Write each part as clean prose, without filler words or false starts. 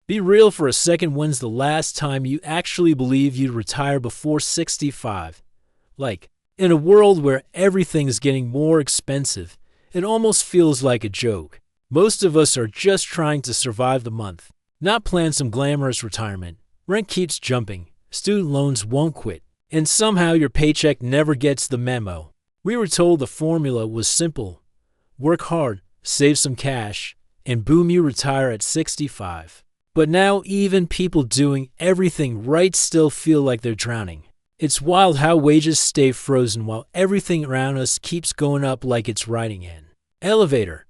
Be real for a second. When's the last time you actually believe you'd retire before 65? Like, in a world where everything's getting more expensive, it almost feels like a joke. Most of us are just trying to survive the month, not plan some glamorous retirement. Rent keeps jumping, student loans won't quit, and somehow your paycheck never gets the memo. We were told the formula was simple. Work hard, save some cash, and boom, you retire at 65. But now even people doing everything right still feel like they're drowning. It's wild how wages stay frozen while everything around us keeps going up like it's riding an elevator.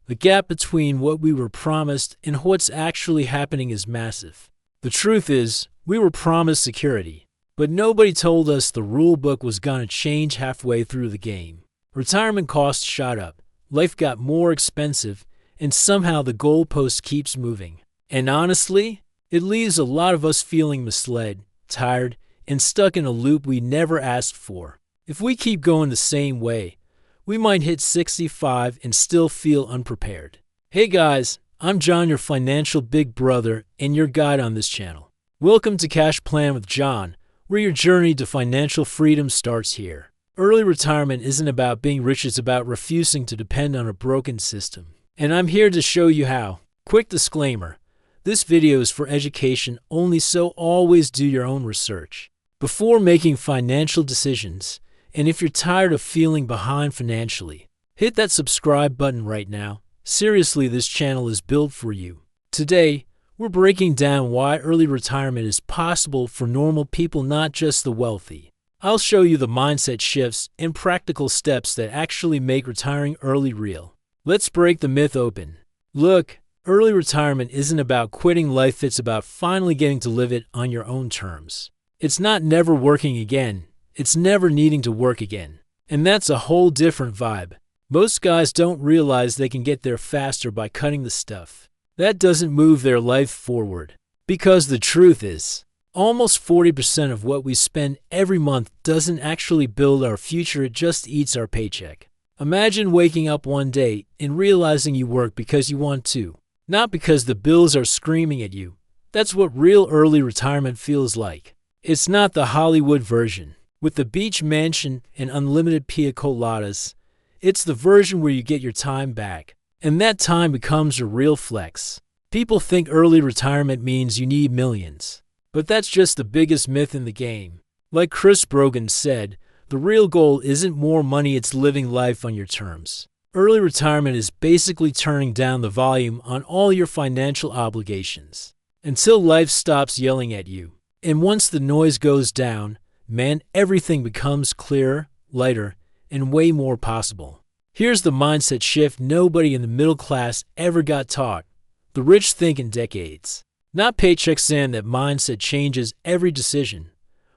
The gap between what we were promised and what's actually happening is massive. The truth is, we were promised security, but nobody told us the rule book was gonna change halfway through the game. Retirement costs shot up, life got more expensive, and somehow the goalpost keeps moving. And honestly, it leaves a lot of us feeling misled, tired, and stuck in a loop we never asked for. If we keep going the same way, we might hit 65 and still feel unprepared. Hey guys, I'm John, your financial big brother and your guide on this channel. Welcome to Cash Plan with John, where your journey to financial freedom starts here. Early retirement isn't about being rich, it's about refusing to depend on a broken system. And I'm here to show you how. Quick disclaimer. This video is for education only, so always do your own research before making financial decisions. And if you're tired of feeling behind financially, hit that subscribe button right now. Seriously, this channel is built for you. Today, we're breaking down why early retirement is possible for normal people, not just the wealthy. I'll show you the mindset shifts and practical steps that actually make retiring early real. Let's break the myth open. Look, early retirement isn't about quitting life, it's about finally getting to live it on your own terms. It's not never working again, it's never needing to work again. And that's a whole different vibe. Most guys don't realize they can get there faster by cutting the stuff that doesn't move their life forward. Because the truth is, almost 40% of what we spend every month doesn't actually build our future, it just eats our paycheck. Imagine waking up one day and realizing you work because you want to, not because the bills are screaming at you. That's what real early retirement feels like. It's not the Hollywood version, with the beach mansion and unlimited pina coladas. It's the version where you get your time back, and that time becomes a real flex. People think early retirement means you need millions, but that's just the biggest myth in the game. Like Chris Brogan said, the real goal isn't more money, it's living life on your terms. Early retirement is basically turning down the volume on all your financial obligations until life stops yelling at you. And once the noise goes down, man, everything becomes clearer, lighter, and way more possible. Here's the mindset shift nobody in the middle class ever got taught. The rich think in decades, not paychecks, and that mindset changes every decision.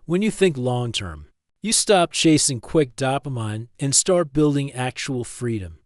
When you think long term, you stop chasing quick dopamine and start building actual freedom.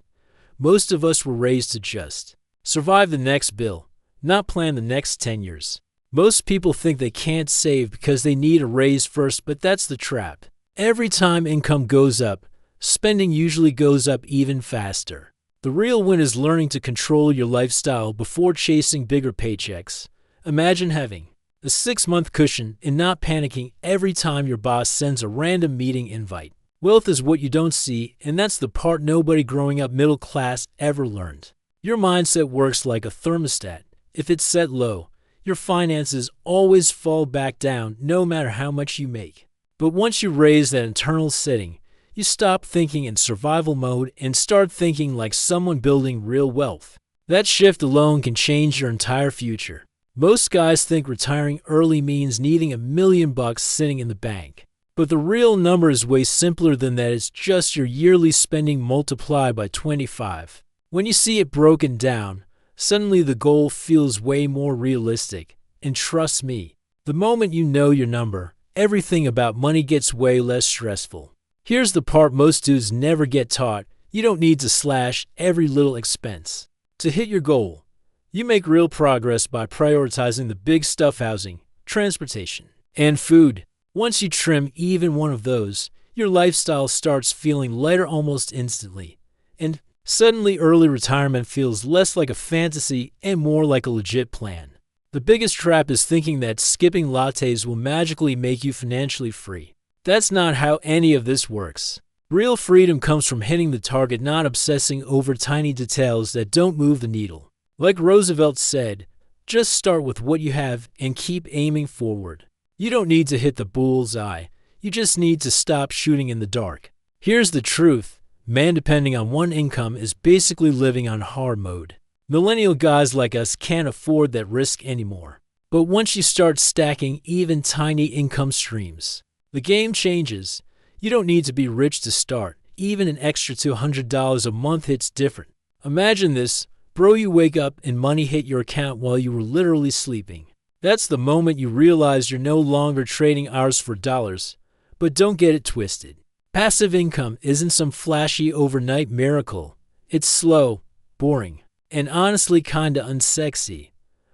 Most of us were raised to just survive the next bill, not plan the next 10 years. Most people think they can't save because they need a raise first, but that's the trap. Every time income goes up, spending usually goes up even faster. The real win is learning to control your lifestyle before chasing bigger paychecks. Imagine having a 6-month cushion and not panicking every time your boss sends a random meeting invite. Wealth is what you don't see, and that's the part nobody growing up middle class ever learned. Your mindset works like a thermostat. If it's set low, your finances always fall back down no matter how much you make. But once you raise that internal setting, you stop thinking in survival mode and start thinking like someone building real wealth. That shift alone can change your entire future. Most guys think retiring early means needing $1 million sitting in the bank. But the real number is way simpler than that. It's just your yearly spending multiplied by 25. When you see it broken down, suddenly the goal feels way more realistic. And trust me, the moment you know your number, everything about money gets way less stressful. Here's the part most dudes never get taught. You don't need to slash every little expense to hit your goal. You make real progress by prioritizing the big stuff: housing, transportation, and food. Once you trim even one of those, your lifestyle starts feeling lighter almost instantly. And suddenly early retirement feels less like a fantasy and more like a legit plan. The biggest trap is thinking that skipping lattes will magically make you financially free. That's not how any of this works. Real freedom comes from hitting the target, not obsessing over tiny details that don't move the needle. Like Roosevelt said, just start with what you have and keep aiming forward. You don't need to hit the bull's eye. You just need to stop shooting in the dark. Here's the truth. Man depending on one income is basically living on hard mode. Millennial guys like us can't afford that risk anymore. But once you start stacking even tiny income streams, the game changes. You don't need to be rich to start. Even an extra $200 a month hits different. Imagine this, bro, you wake up and money hit your account while you were literally sleeping. That's the moment you realize you're no longer trading hours for dollars. But don't get it twisted. Passive income isn't some flashy overnight miracle. It's slow, boring, and honestly kinda unsexy.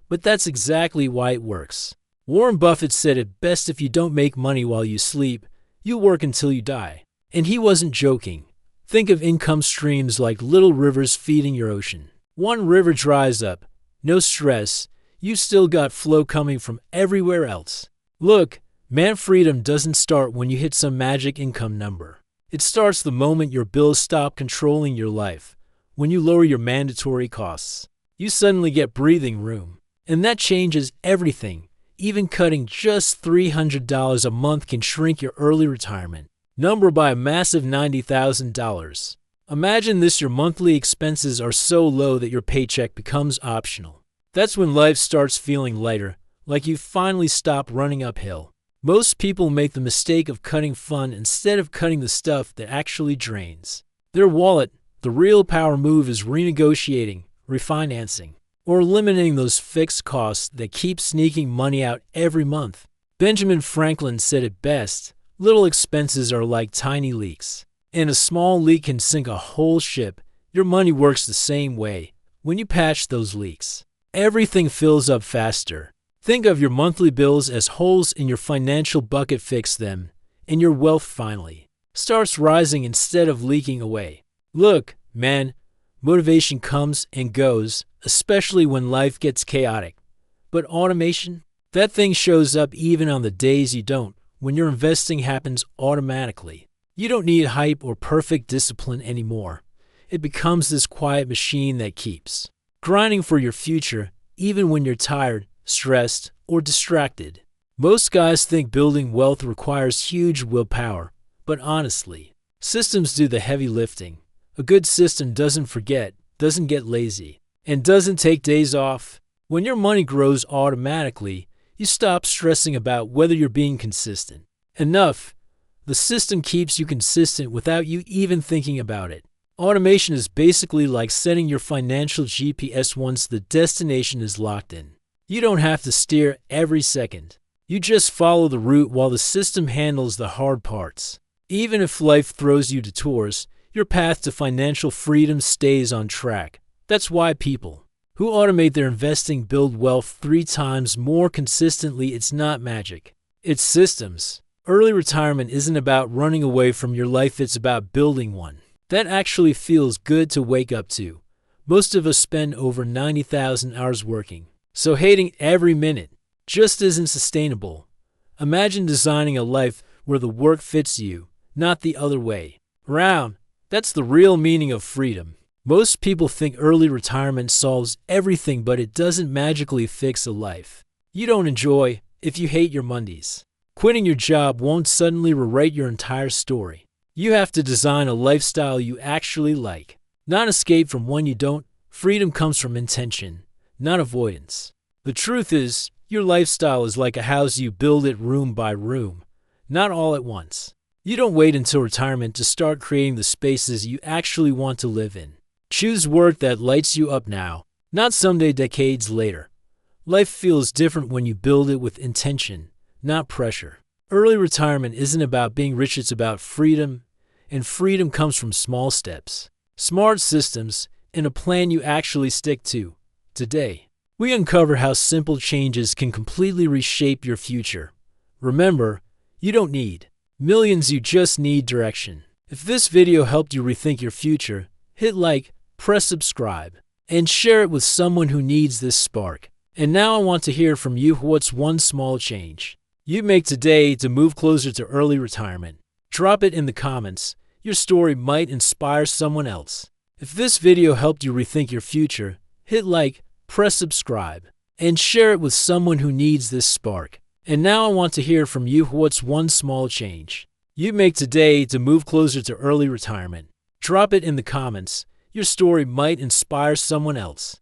But that's exactly why it works. Warren Buffett said it best: if you don't make money while you sleep, you'll work until you die. And he wasn't joking. Think of income streams like little rivers feeding your ocean. One river dries up, no stress, you still got flow coming from everywhere else. Look, man, freedom doesn't start when you hit some magic income number. It starts the moment your bills stop controlling your life. When you lower your mandatory costs, you suddenly get breathing room. And that changes everything. Even cutting just $300 a month can shrink your early retirement number by a massive $90,000. Imagine this: your monthly expenses are so low that your paycheck becomes optional. That's when life starts feeling lighter, like you finally stop running uphill. Most people make the mistake of cutting fun instead of cutting the stuff that actually drains their wallet. The real power move is renegotiating, refinancing, or eliminating those fixed costs that keep sneaking money out every month. Benjamin Franklin said it best: little expenses are like tiny leaks, and a small leak can sink a whole ship. Your money works the same way. When you patch those leaks, everything fills up faster. Think of your monthly bills as holes in your financial bucket. Fix them, and your wealth finally starts rising instead of leaking away. Look, man, motivation comes and goes, especially when life gets chaotic. But automation? That thing shows up even on the days you don't. When your investing happens automatically, you don't need hype or perfect discipline anymore. It becomes this quiet machine that keeps grinding for your future, even when you're tired, stressed, or distracted. Most guys think building wealth requires huge willpower, but honestly, systems do the heavy lifting. A good system doesn't forget, doesn't get lazy, and doesn't take days off. When your money grows automatically, you stop stressing about whether you're being consistent enough. The system keeps you consistent without you even thinking about it. Automation is basically like setting your financial GPS once the destination is locked in. You don't have to steer every second. You just follow the route while the system handles the hard parts. Even if life throws you detours, your path to financial freedom stays on track. That's why people who automate their investing build wealth 3 times more consistently. It's not magic. It's systems. Early retirement isn't about running away from your life, it's about building one that actually feels good to wake up to. Most of us spend over 90,000 hours working, so hating every minute just isn't sustainable. Imagine designing a life where the work fits you, not the other way around. That's the real meaning of freedom. Most people think early retirement solves everything, but it doesn't magically fix a life you don't enjoy. If you hate your Mondays, quitting your job won't suddenly rewrite your entire story. You have to design a lifestyle you actually like, not escape from one you don't. Freedom comes from intention, not avoidance. The truth is, your lifestyle is like a house. You build it room by room, not all at once. You don't wait until retirement to start creating the spaces you actually want to live in. Choose work that lights you up now, not someday, decades later. Life feels different when you build it with intention, not pressure. Early retirement isn't about being rich, it's about freedom, and freedom comes from small steps, smart systems, and a plan you actually stick to. Today, we uncover how simple changes can completely reshape your future. Remember, you don't need millions, you just need direction. If this video helped you rethink your future, hit like, press subscribe, and share it with someone who needs this spark. And now I want to hear from you. What's one small change you'd make today to move closer to early retirement? Drop it in the comments. Your story might inspire someone else. If this video helped you rethink your future, hit like, press subscribe, and share it with someone who needs this spark. And now I want to hear from you. What's one small change you'd make today to move closer to early retirement? Drop it in the comments. Your story might inspire someone else.